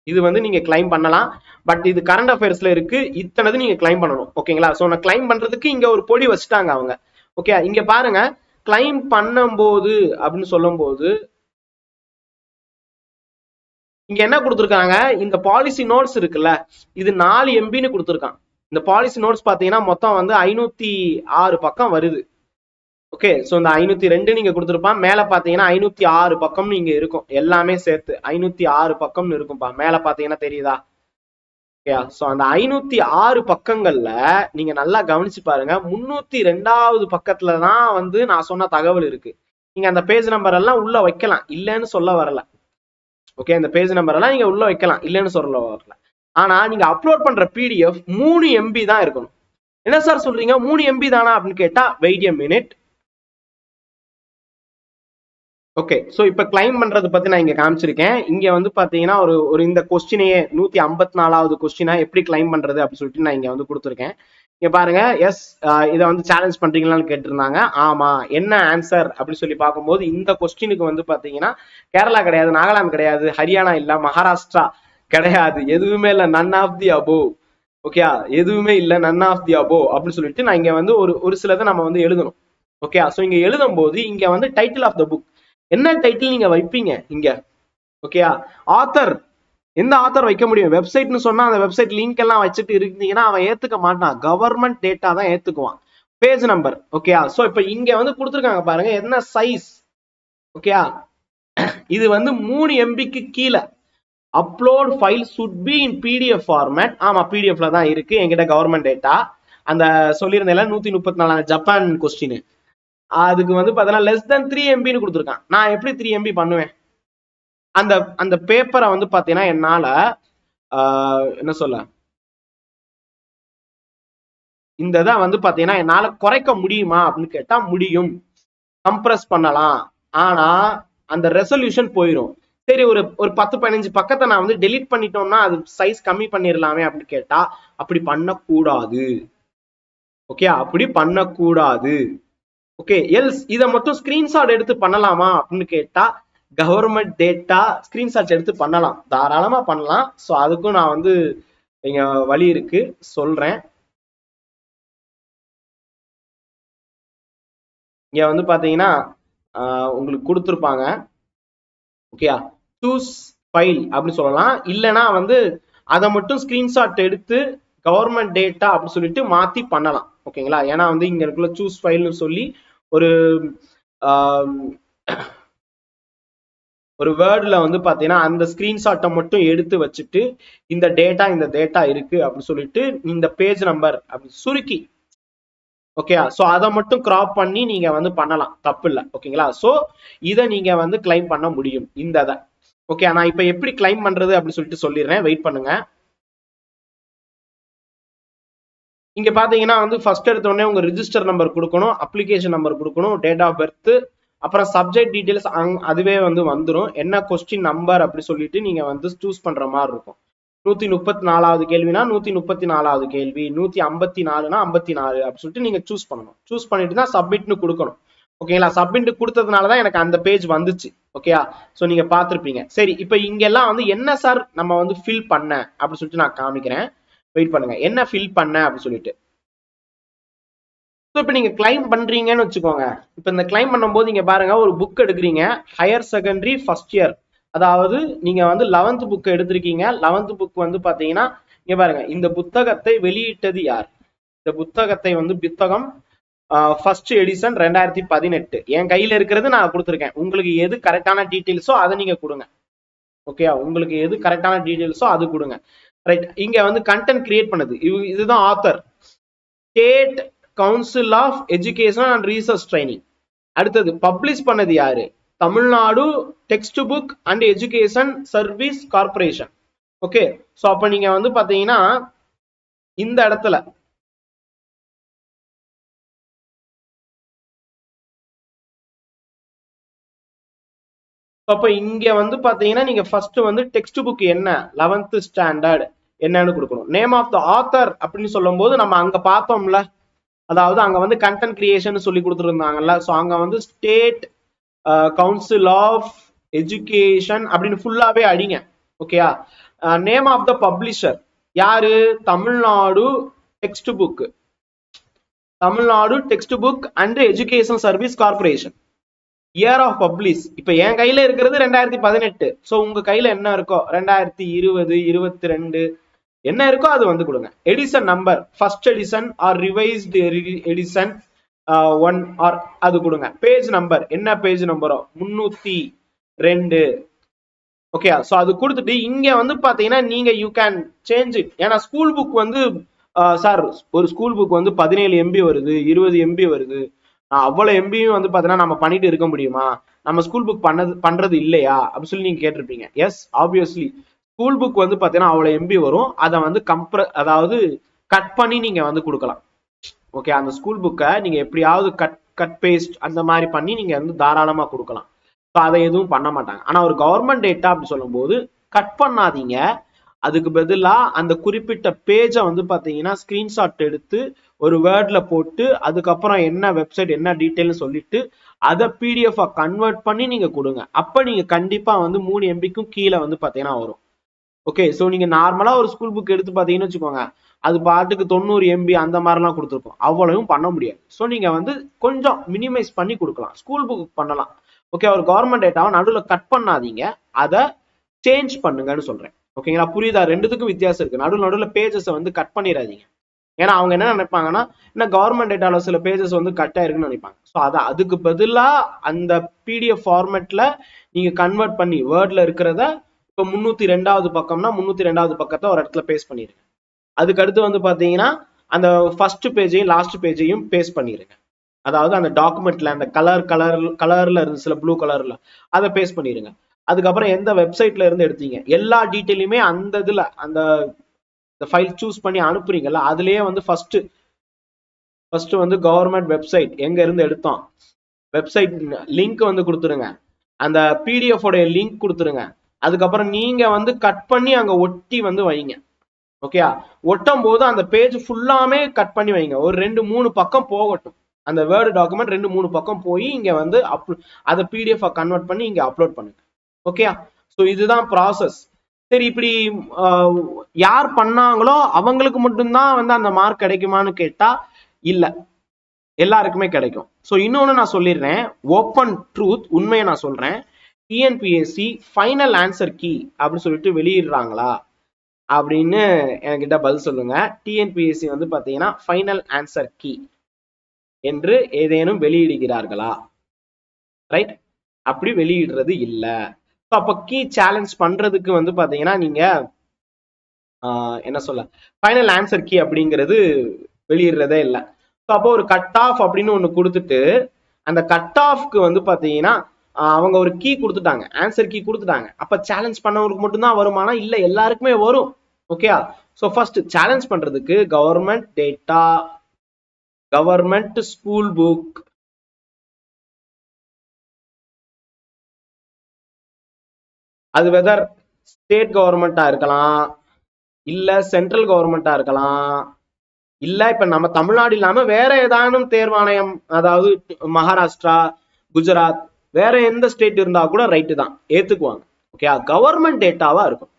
இது வந்து நீங்க கிளைம் பண்ணலாம். பட் இது கரண்ட் அஃபேர்ஸ்ல இருக்கு, இத்தனது நீங்க கிளைம் பண்ணணும். ஓகேங்களா? ஸோ நான் கிளைம் பண்றதுக்கு இங்க ஒரு பொடி வச்சுட்டாங்க அவங்க. ஓகே, இங்க பாருங்க, கிளைம் பண்ணும்போது அப்படின்னு சொல்லும் போது இங்க என்ன கொடுத்துருக்காங்க, இந்த பாலிசி நோட்ஸ் இருக்குல்ல, இது 4 MBன்னு கொடுத்துருக்கான். இந்த பாலிசி நோட்ஸ் பாத்தீங்கன்னா மொத்தம் வந்து 506 பக்கம் வருது. ஓகே, ஸோ இந்த 502 நீங்க கொடுத்துருப்பான். மேல பாத்தீங்கன்னா 506 பக்கம்னு இங்க இருக்கும், எல்லாமே சேர்த்து 506 பக்கம்னு இருக்கும்பா. மேல பாத்தீங்கன்னா தெரியுதா? ஓகே, ஸோ அந்த 506 பக்கங்கள்ல நீங்க நல்லா கவனிச்சு பாருங்க, 302வது பக்கத்துல தான் வந்து நான் சொன்ன தகவல் இருக்கு. நீங்க அந்த பேஜ் நம்பர் எல்லாம் உள்ள வைக்கலாம், இல்லைன்னு சொல்ல வரல. ஓகே, இந்த பேஜ் நம்பர் எல்லாம் நீங்க உள்ள வைக்கலாம், இல்லைன்னு சொல்ல வரல. ஆனா நீங்க அப்லோட் பண்ற PDF 3 MB தான் இருக்கணும். என்ன சார் சொல்றீங்க, 3 MB தானா அப்படின்னு கேட்டா, wait a minute. Okay, so இப்போ கிளைம் பண்றது பத்தி நான் இங்க காமிச்சிருக்கேன். இங்க வந்து பாத்தீங்கன்னா ஒரு இந்த கொஸ்டினையே 154வது கொஸ்டினா எப்படி கிளைம் பண்றது அப்படின்னு சொல்லிட்டு நான் இங்க வந்து கொடுத்துருக்கேன். இங்க பாருங்க, எஸ் இதை வந்து சேலஞ்ச் பண்றீங்களான்னு கேட்டிருந்தாங்க. ஆமா, என்ன ஆன்சர் அப்படின்னு சொல்லி பார்க்கும்போது இந்த கொஸ்டினுக்கு வந்து பாத்தீங்கன்னா கேரளா கிடையாது, நாகாலாந்து கிடையாது, ஹரியானா இல்ல, மகாராஷ்டிரா கிடையாது, எதுவுமே இல்ல, none of the above. Okay, எதுவுமே இல்ல, நன் ஆஃப் தி அபோ அப்படின்னு சொல்லிட்டு நான் இங்க வந்து ஒரு சிலதை நம்ம வந்து எழுதணும். ஓகே, ஸோ இங்க எழுதும் போது இங்க வந்து டைட்டில் ஆஃப் த புக் என்ன டைட்டில் நீங்க வைப்பீங்க இங்க. ஓகேயா, ஆத்தர் எந்த ஆத்தர் வைக்க முடியும், வெப்சைட்னு சொன்னா அந்த வெப்சைட் லிங்க் எல்லாம் வச்சுட்டு இருந்தீங்கன்னா அவன் ஏத்துக்க மாட்டான், கவர்மெண்ட் டேட்டா தான் ஏத்துக்குவான். Page number. ஓகேயா, சோ இப்ப இங்க வந்து கொடுத்துருக்காங்க பாருங்க என்ன சைஸ். ஓகேயா, இது வந்து 3 MBக்கு கீழே. Upload file should be in PDF format. ஆமா, PDFல தான் இருக்கு என்கிட்ட கவர்மெண்ட் டேட்டா. அந்த சொல்லியிருந்தேன் 134 ஜப்பான் கொஸ்டின், அதுக்கு வந்து பாத்தீங்கன்னா லெஸ் தென் 3 MBன்னு கொடுத்துருக்கான். நான் எப்படி 3 MB பண்ணுவேன்? அந்த அந்த பேப்பரை வந்து பாத்தீங்கன்னா என்னால என்ன சொல்ல, இந்த இதை வந்து பாத்தீங்கன்னா என்னால குறைக்க முடியுமா அப்படின்னு கேட்டா முடியும், கம்ப்ரஸ் பண்ணலாம். ஆனா அந்த ரெசல்யூஷன் போயிடும். சரி, ஒரு 10-15 பக்கத்தை நான் வந்து டெலீட் பண்ணிட்டோம்னா அது சைஸ் கம்மி பண்ணிடலாமே அப்படின்னு கேட்டா அப்படி பண்ணக்கூடாது. ஓகே, அப்படி பண்ணக்கூடாது. ஓகே, எல்ஸ் இதை மட்டும் ஸ்கிரீன்ஷாட் எடுத்து பண்ணலாமா அப்படின்னு கேட்டா கவர்மெண்ட் டேட்டா ஸ்கிரீன்ஷாட் எடுத்து பண்ணலாம், தாராளமா பண்ணலாம். ஸோ அதுக்கும் நான் வந்து இங்க வழி இருக்கு, சொல்றேன். இங்க வந்து பாத்தீங்கன்னா உங்களுக்கு கொடுத்துருப்பாங்க. ஓகேயா, சூஸ் ஃபைல் அப்படின்னு சொல்லலாம். இல்லைன்னா வந்து அதை மட்டும் ஸ்கிரீன்ஷாட் எடுத்து கவர்மெண்ட் டேட்டா அப்படின்னு சொல்லிட்டு மாத்தி பண்ணலாம். ஓகேங்களா, ஏன்னா வந்து இங்க இருக்குள்ள சூஸ் ஃபைல்னு சொல்லி ஒரு ஒரு வேர்ட்ல வந்து பாத்தீங்கன்னா அந்த ஸ்கிரீன்ஷாட்டை மட்டும் எடுத்து வச்சுட்டு இந்த டேட்டா இருக்கு அப்படின்னு சொல்லிட்டு இந்த பேஜ் நம்பர் அப்படி சுருக்கி, ஓகே, சோ அதை மட்டும் கிராப் பண்ணி நீங்க வந்து பண்ணலாம், தப்பு இல்லை. ஓகேங்களா, சோ இதை நீங்க வந்து கிளைம் பண்ண முடியும் இந்த இதை. ஓகே, நான் இப்ப எப்படி கிளைம் பண்றது அப்படின்னு சொல்லிட்டு சொல்லிடுறேன், வெயிட் பண்ணுங்க. இங்க பாத்தீங்கன்னா வந்து ஃபர்ஸ்ட் எடுத்த உடனே உங்க ரிஜிஸ்டர் நம்பர் கொடுக்கணும், அப்ளிகேஷன் நம்பர் கொடுக்கணும், டேட் ஆஃப் பர்த், அப்புறம் சப்ஜெக்ட் டீடைல்ஸ் அதுவே வந்து வந்துடும். என்ன கொஸ்டின் நம்பர் அப்படி சொல்லிட்டு நீங்க வந்து சூஸ் பண்ற மாதிரி இருக்கும். 134வது கேள்வினா 134வது கேள்வி, 154னா 54 அப்படி சொல்லிட்டு நீங்க சூஸ் பண்ணணும். சூஸ் பண்ணிட்டு தான் சப்மிட்னு கொடுக்கணும். ஓகேங்களா, சப்மிட் கொடுத்ததுனாலதான் எனக்கு அந்த பேஜ் வந்துச்சு. ஓகேயா, சோ நீங்க பாத்திருப்பீங்க. சரி, இப்ப இங்க எல்லாம் வந்து என்ன சார் நம்ம வந்து ஃபில் பண்ண அப்படின்னு சொல்லிட்டு நான் காமிக்கிறேன், வெயிட் பண்ணுங்க. என்ன ஃபில் பண்ண அப்படின்னு சொல்லிட்டு, இப்ப நீங்க கிளைம் பண்றீங்கன்னு வச்சுக்கோங்க. இப்ப இந்த கிளைம் பண்ணும்போது இங்க பாருங்க, ஒரு புக் எடுக்கிறீங்க, ஹையர் செகண்டரி ஃபர்ஸ்ட் இயர், அதாவது நீங்க வந்து 11th புக் எடுத்திருக்கீங்க. 11th புக் வந்து பாத்தீங்கன்னா இங்க பாருங்க, இந்த புத்தகத்தை வெளியிட்டது யார். இந்த புத்தகத்தை வந்து புத்தகம் ஃபர்ஸ்ட் எடிஷன் 2018 என் கையில இருக்கிறது நான் கொடுத்துருக்கேன். உங்களுக்கு எது கரெக்டான டீடைல்ஸோ அதை நீங்க கொடுங்க. ஓகே, உங்களுக்கு எது கரெக்டான டீடைல்ஸோ அது கொடுங்க. ரைட், இங்க வந்து கண்டென்ட் கிரியேட் பண்ணது இதுதான் author, state council of education and research training. அடுத்தது பப்ளிஷ் பண்ணது யாரு, Tamil Nadu text book and education service corporation. Okay, so அப்ப நீங்க வந்து பாத்தீங்கன்னா இந்த இடத்துல அப்ப இங்க வந்து பாத்தீங்கன்னா நீங்க ஃபர்ஸ்ட் வந்து டெக்ஸ்ட் புக் என்ன, 11th ஸ்டாண்டர்ட் என்னன்னு கொடுக்கணும். நேம் ஆஃப் த ஆத்தர் அப்படின்னு சொல்லும் போது நம்ம அங்க பார்த்தோம்ல, அதாவது அங்க வந்து கண்டென்ட் கிரியேஷன் சொல்லி கொடுத்துருந்தாங்கல்ல, ஸோ அங்க வந்து ஸ்டேட் கவுன்சில் ஆஃப் எஜுகேஷன் அப்படின்னு ஃபுல்லாவே அடிங்க. ஓகேயா, நேம் ஆஃப் த பப்ளிஷர் யாரு, Tamil Nadu text book, Tamil Nadu text book and education service corporation. Year of publish இப்ப என் கையில இருக்கிறது 2018. சோ உங்க கையில என்ன இருக்கோ 2020, 22 என்ன இருக்கோ அது வந்து கொடுங்க. Edition number first edition or revised edition 1 or அது கொடுங்க. பேஜ் நம்பர் என்ன பேஜ் நம்பரோ 302. ஓகே, சோ அது கொடுத்துட்டு இங்க வந்து பாத்தீங்கன்னா நீங்க யூ கேன் சேஞ்ச் இட். ஏன்னா ஸ்கூல் புக் வந்து சார் ஒரு ஸ்கூல் புக் வந்து 17 MB வருது, 20 MB வருது, அவ்வளவு எம்பியும் வந்து பாத்தீங்கன்னா நம்ம பண்ணிட்டு இருக்க முடியுமா, நம்ம ஸ்கூல் புக் பண்றது இல்லையா அப்படின்னு சொல்லி நீங்க கேட்டிருப்பீங்க. எஸ், ஆப்வியஸ்லி ஸ்கூல் புக் வந்து பாத்தீங்கன்னா அவ்வளவு எம்பி வரும், அதை வந்து அதாவது கட் பண்ணி நீங்க வந்து கொடுக்கலாம். ஓகே, அந்த ஸ்கூல் புக்கை நீங்க எப்படியாவது கட் பேஸ்ட் அந்த மாதிரி பண்ணி நீங்க வந்து தாராளமா கொடுக்கலாம். அதை எதுவும் பண்ண மாட்டாங்க. ஆனா ஒரு கவர்மெண்ட் டேட்டா அப்படி சொல்லும் போது கட் பண்ணாதீங்க. அதுக்கு பதிலா அந்த குறிப்பிட்ட பேஜை வந்து பாத்தீங்கன்னா ஸ்கிரீன்ஷாட் எடுத்து ஒரு வேர்ட்ல போட்டு அதுக்கப்புறம் என்ன வெப்சைட் என்ன டீட்டெயில்னு சொல்லிட்டு அதை PDF கன்வெர்ட் பண்ணி நீங்க கொடுங்க. அப்ப நீங்க கண்டிப்பா வந்து 3 MBக்கும் கீழே வந்து பாத்தீங்கன்னா வரும். ஓகே, சோ நீங்க நார்மலா ஒரு ஸ்கூல் புக் எடுத்து பாத்தீங்கன்னு வச்சுக்கோங்க, அது பாட்டுக்கு 90 MB அந்த மாதிரிலாம் கொடுத்துருக்கோம், அவ்வளவும் பண்ண முடியாது. ஸோ நீங்க வந்து கொஞ்சம் மினிமைஸ் பண்ணி கொடுக்கலாம், ஸ்கூல் புக் பண்ணலாம். ஓகே, ஒரு கவர்மெண்ட் டேட்டாவை நடுவில் கட் பண்ணாதீங்க, அதை சேஞ்ச் பண்ணுங்கன்னு சொல்றேன். ஓகேங்களா, புரியுதா, ரெண்டுத்துக்கும் வித்தியாசம் இருக்கு. நடுவில் பேஜஸ் வந்து கட் பண்ணிடாதீங்க. ஏன்னா அவங்க என்ன நினைப்பாங்கன்னா, என்ன கவர்மெண்ட் டேட்டால சில பேஜஸ் வந்து கட் ஆயிருக்குன்னு நினைப்பாங்க. ஸோ அதை அதுக்கு பதிலா அந்த PDF ஃபார்மேட்ல நீங்க கன்வெர்ட் பண்ணி வேர்ட்ல இருக்கிறத இப்போ 302வது பக்கம்னா 302வது பக்கத்தை ஒரு இடத்துல பேஸ்ட் பண்ணிருங்க. அதுக்கு அடுத்து வந்து பாத்தீங்கன்னா அந்த ஃபர்ஸ்ட் பேஜையும் லாஸ்ட் பேஜையும் பேஸ்ட் பண்ணிருங்க. அதாவது அந்த டாக்குமெண்ட்ல அந்த கலர்ல இருந்துச்சுல, ப்ளூ கலர்ல, அதை பேஸ்ட் பண்ணிருங்க. அதுக்கப்புறம் எந்த வெப்சைட்ல இருந்து எடுத்தீங்க எல்லா டீட்டெயிலுமே அந்த இதுல அந்த ஃபைல் சூஸ் பண்ணி அனுப்புறீங்கல்ல, அதுலயே வந்து ஃபர்ஸ்ட் வந்து கவர்மெண்ட் வெப்சைட் எங்க இருந்து எடுத்தோம், வெப்சைட் லிங்க் வந்து கொடுத்துருங்க, அந்த PDF உடைய லிங்க் கொடுத்துருங்க. அதுக்கப்புறம் நீங்க வந்து கட் பண்ணி அங்க ஒட்டி வந்து வைங்க. ஓகே, ஒட்டும் போது அந்த பேஜ் ஃபுல்லாமே கட் பண்ணி வைங்க, ஒரு 2-3 பக்கம் போகட்டும். அந்த வேர்டு டாக்குமெண்ட் 2-3 பக்கம் போய் இங்க வந்து அதை PDF கன்வெர்ட் பண்ணி இங்க அப்லோட் பண்ணுங்க. ஓகே, ஸோ இதுதான் ப்ராசஸ். சரி, இப்படி யார் பண்ணாங்களோ அவங்களுக்கு மட்டும்தான் வந்து அந்த மார்க் கிடைக்குமான்னு கேட்டா இல்ல. எல்லாருக்குமே கிடைக்கும். ஸோ இன்னொன்னு நான் சொல்லிடுறேன், ஓப்பன் ட்ரூத், உண்மையை நான் சொல்றேன். டிஎன்பிஎஸ்சி ஃபைனல் ஆன்சர் கீ அப்படின்னு சொல்லிட்டு வெளியிடுறாங்களா அப்படின்னு என்கிட்ட பதில் சொல்லுங்க. டிஎன்பிஎஸ்சி வந்து பாத்தீங்கன்னா ஃபைனல் ஆன்சர் கீ என்று ஏதேனும் வெளியிடுகிறார்களா? ரைட், அப்படி வெளியிடுறது இல்ல. அப்ப கீ சேலஞ்ச் பண்றதுக்கு வந்து பாத்தீங்கன்னா நீங்க என்ன சொல்ல, ஃபைனல் ஆன்சர் கீ அப்படிங்கிறது வெளியிடுறதே இல்லை. அப்போ ஒரு கட் ஆஃப் அப்படின்னு ஒண்ணு கொடுத்துட்டு அந்த கட் ஆஃப்க்கு வந்து பாத்தீங்கன்னா அவங்க ஒரு கீ கொடுத்துட்டாங்க, ஆன்சர் கீ கொடுத்துட்டாங்க. அப்ப சேலஞ்ச் பண்ணவங்களுக்கு மட்டும்தான் வருமானா? இல்ல, எல்லாருக்குமே வரும். ஓகேயா? சோ ஃபர்ஸ்ட் சேலஞ்ச் பண்றதுக்கு government data, government school book, அது வெதர் ஸ்டேட் கவர்மெண்டா இருக்கலாம், இல்ல சென்ட்ரல் கவர்மெண்டா இருக்கலாம், இல்ல இப்ப நம்ம தமிழ்நாடு இல்லாம வேற ஏதானும் தேர்வாணையம், அதாவது மகாராஷ்டிரா, குஜராத், வேற எந்த ஸ்டேட் இருந்தா கூட ரைட்டு தான், ஏத்துக்குவாங்க. ஓகேயா? கவர்மெண்ட் டேட்டாவா இருக்கும்.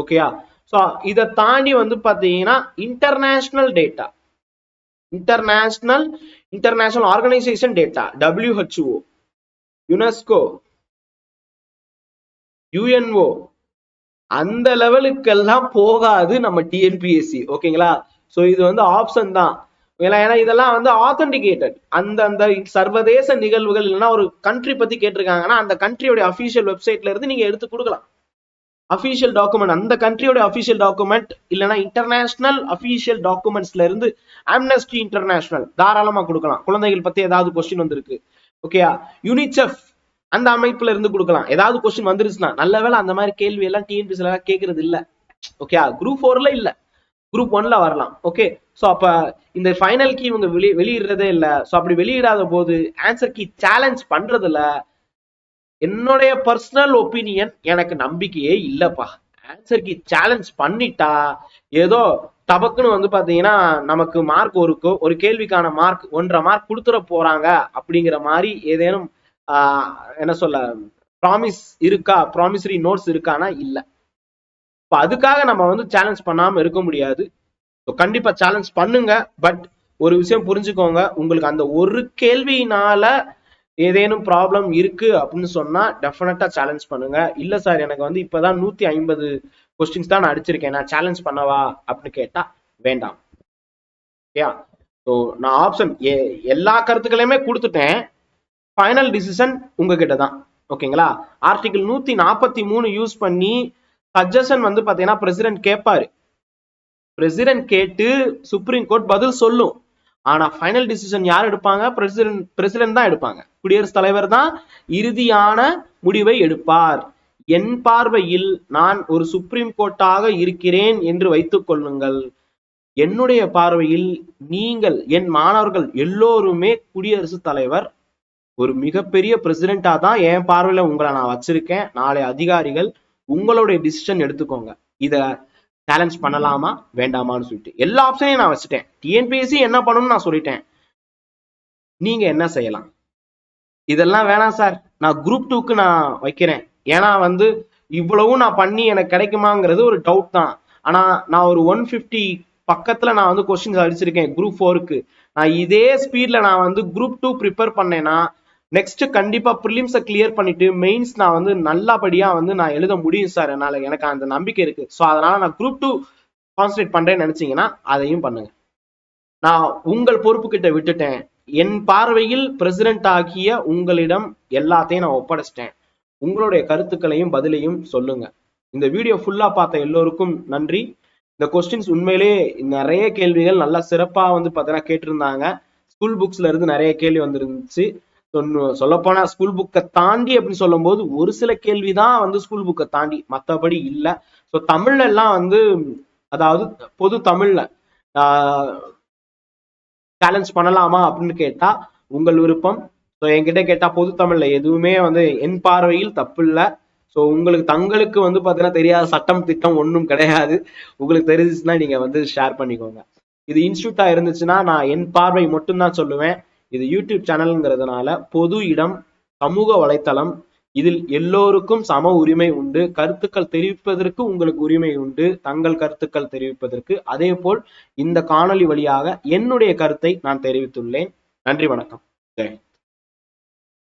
ஓகேயா? சோ இதை தாண்டி வந்து பாத்தீங்கன்னா international data, international organisation data, WHO, UNESCO, UNO, அந்த லெவலுக்கெல்லாம் போகாது நம்ம டிஎன்பிஎஸ்சி. ஓகேங்களா? சோ இது வந்து ஆப்ஷன் தான். ஏன்னா இதெல்லாம் வந்து ஆத்தென்டிகேட்டட், அந்த சர்வதேச நிகழ்வுகள் இல்லைன்னா ஒரு கண்ட்ரி பத்தி கேட்டிருக்காங்கன்னா அந்த கண்ட்ரியோட அபிஷியல் வெப்சைட்ல இருந்து நீங்க எடுத்து கொடுக்கலாம். அபிஷியல் டாக்குமெண்ட், அந்த கண்ட்ரியோட அபிஷியல் டாக்குமெண்ட் இல்லைன்னா இன்டர்நேஷனல் அபிஷியல் டாக்குமெண்ட்ஸ்ல இருந்து ஆம்னஸ்டி இன்டர்நேஷனல் தாராளமா கொடுக்கலாம். குழந்தைகள் பத்தி ஏதாவது கொஸ்டின் வந்திருக்கு, ஓகேயா, யூனிசெஃப் அந்த அமைப்புல இருந்து கொடுக்கலாம். ஏதாவது கொஸ்டின் வந்துருச்சுன்னா, நல்ல வேலை அந்த மாதிரி கேள்வி எல்லாம் டிஎன்பிஎஸ்சி எல்லாம் கேட்கறது இல்ல. ஓகே, குரூப் 4ல இல்ல, குரூப் 1ல வரலாம். ஓகே, சோ அப்ப இந்த ஃபைனல் கீ இவங்க வெளியிடுறதே இல்ல. சோ அப்படி வெளியிடாத போது ஆன்சர் கீ சேலஞ்ச் பண்றதுல என்னுடைய பர்சனல் ஒப்பீனியன், எனக்கு நம்பிக்கையே இல்லப்பா. ஆன்சர் கீ சேலஞ்ச் பண்ணிட்டா ஏதோ டபக்குன்னு வந்து பாத்தீங்கன்னா நமக்கு மார்க் ஒரு கேள்விக்கான மார்க் 1.5 மார்க் கொடுத்துட போறாங்க அப்படிங்கிற மாதிரி ஏதேனும் என்ன சொல்ல ப்ராமிஸ் இருக்கா, ப்ராமிசரி நோட்ஸ் இருக்கானா? இல்ல. இப்ப அதுக்காக நம்ம வந்து சேலஞ்ச் பண்ணாம இருக்க முடியாது. கண்டிப்பா சேலஞ்ச் பண்ணுங்க. பட் ஒரு விஷயம் புரிஞ்சுக்கோங்க, உங்களுக்கு அந்த ஒரு கேள்வியினால ஏதேனும் ப்ராப்ளம் இருக்கு அப்படின்னு சொன்னா டெஃபினட்டா சேலஞ்ச் பண்ணுங்க. இல்ல சார் எனக்கு வந்து இப்பதான் 150 கொஸ்டின்ஸ் தான் நான் அடிச்சிருக்கேன், நான் சேலஞ்ச் பண்ணவா அப்படின்னு கேட்டா வேண்டாம். ஓகேயா? ஸோ நான் ஆப்ஷன் எல்லா கருத்துக்களையுமே கொடுத்துட்டேன். ஃபைனல் டிசிஷன் உங்ககிட்ட தான். ஓகேங்களா? ஆர்டிகிள் 143 யூஸ் பண்ணி சஜஷன் வந்து பாத்தீங்கன்னா பிரசிடென்ட் கேட்பாரு. பிரசிடென்ட் கேட்டு சுப்ரீம் கோர்ட் பதில் சொல்லும். ஆனா ஃபைனல் டிசிஷன் யார் எடுப்பாங்க? பிரசிடென்ட் தான் எடுப்பாங்க. குடியரசுத் தலைவர் தான் இறுதியான முடிவை எடுப்பார். என் பார்வையில் நான் ஒரு சுப்ரீம் கோர்ட்டாக இருக்கிறேன் என்று வைத்துக் கொள்ளுங்கள். என்னுடைய பார்வையில் நீங்கள், என் மாணவர்கள் எல்லோருமே குடியரசுத் தலைவர் ஒரு மிகப்பெரிய பிரசிடென்டா தான் என் பார்வையில உங்களை நான் வச்சிருக்கேன். நாளை அதிகாரிகள் உங்களுடைய டிசிஷன் எடுத்துக்கோங்க. இத சேலஞ்ச் பண்ணலாமா வேண்டாமான்னு சொல்லிட்டு எல்லா ஆப்ஷனையும் நான் வச்சுட்டேன். டிஎன்பிஎஸ்சி என்ன பண்ணணும்னு நான் சொல்லிட்டேன். நீங்க என்ன செய்யலாம்? இதெல்லாம் வேணாம் சார், நான் குரூப் 2க்கு நான் வைக்கிறேன். ஏன்னா வந்து இவ்வளவும் நான் பண்ணி எனக்கு கிடைக்குமாங்கிறது ஒரு டவுட் தான். ஆனா நான் ஒரு 150 பக்கத்துல நான் வந்து கொஸ்டின்ஸ் அடிச்சிருக்கேன் குரூப் 4க்கு. நான் இதே ஸ்பீட்ல நான் வந்து குரூப் 2 ப்ரிப்பேர் பண்ணேன்னா நெக்ஸ்ட் கண்டிப்பா ப்ரிலிம்ஸை கிளியர் பண்ணிட்டு மெயின்ஸ் நான் வந்து நல்லபடியா வந்து நான் எழுத முடியும் சார். என்னால, எனக்கு அந்த நம்பிக்கை இருக்கு. ஸோ அதனால நான் குரூப் 2 கான்சன்ட்ரேட் பண்றேன்னு நினைச்சீங்கன்னா அதையும் பண்ணுங்க. நான் உங்கள் பொறுப்பு கிட்ட விட்டுட்டேன். என் பார்வையில் பிரசிடென்ட் ஆகிய உங்களிடம் எல்லாத்தையும் நான் ஒப்படைச்சிட்டேன். உங்களுடைய கருத்துக்களையும் பதிலையும் சொல்லுங்க. இந்த வீடியோ ஃபுல்லா பார்த்த எல்லோருக்கும் நன்றி. இந்த கொஸ்டின்ஸ் உண்மையிலே நிறைய கேள்விகள் நல்லா சிறப்பா வந்து பார்த்தீங்கன்னா கேட்டிருந்தாங்க. ஸ்கூல் புக்ஸ்ல இருந்து நிறைய கேள்வி வந்துருந்துச்சு. சொல்ல போனா ஸ்கூல் புக்கை தாண்டி அப்படின்னு சொல்லும் போது ஒரு சில கேள்விதான் வந்து ஸ்கூல் புக்கை தாண்டி, மற்றபடி இல்ல. ஸோ தமிழ்ல எல்லாம் வந்து, அதாவது பொது தமிழ்ல சேலஞ்ச் பண்ணலாமா அப்படின்னு கேட்டா உங்கள் விருப்பம். ஸோ என்கிட்ட கேட்டா பொது தமிழ்ல எதுவுமே வந்து என் பார்வையில் தப்பு இல்லை. ஸோ உங்களுக்கு தங்களுக்கு வந்து பார்த்தீங்கன்னா தெரியாத சட்டம் திட்டம் ஒன்றும் கிடையாது. உங்களுக்கு தெரிஞ்சிச்சுன்னா நீங்க வந்து ஷேர் பண்ணிக்கோங்க. இது இன்ஸ்டியூட்டா இருந்துச்சுன்னா நான் என் பார்வை மட்டும்தான் சொல்லுவேன். இது யூடியூப் சேனல்ங்கிறதுனால பொது இடம், சமூக வலைத்தளம், இதில் எல்லோருக்கும் சம உரிமை உண்டு. கருத்துக்கள் தெரிவிப்பதற்கு உங்களுக்கு உரிமை உண்டு, தங்கள் கருத்துக்கள் தெரிவிப்பதற்கு. அதே போல் இந்த காணொளி வழியாக என்னுடைய கருத்தை நான் தெரிவித்துள்ளேன். நன்றி, வணக்கம். ஜெய்.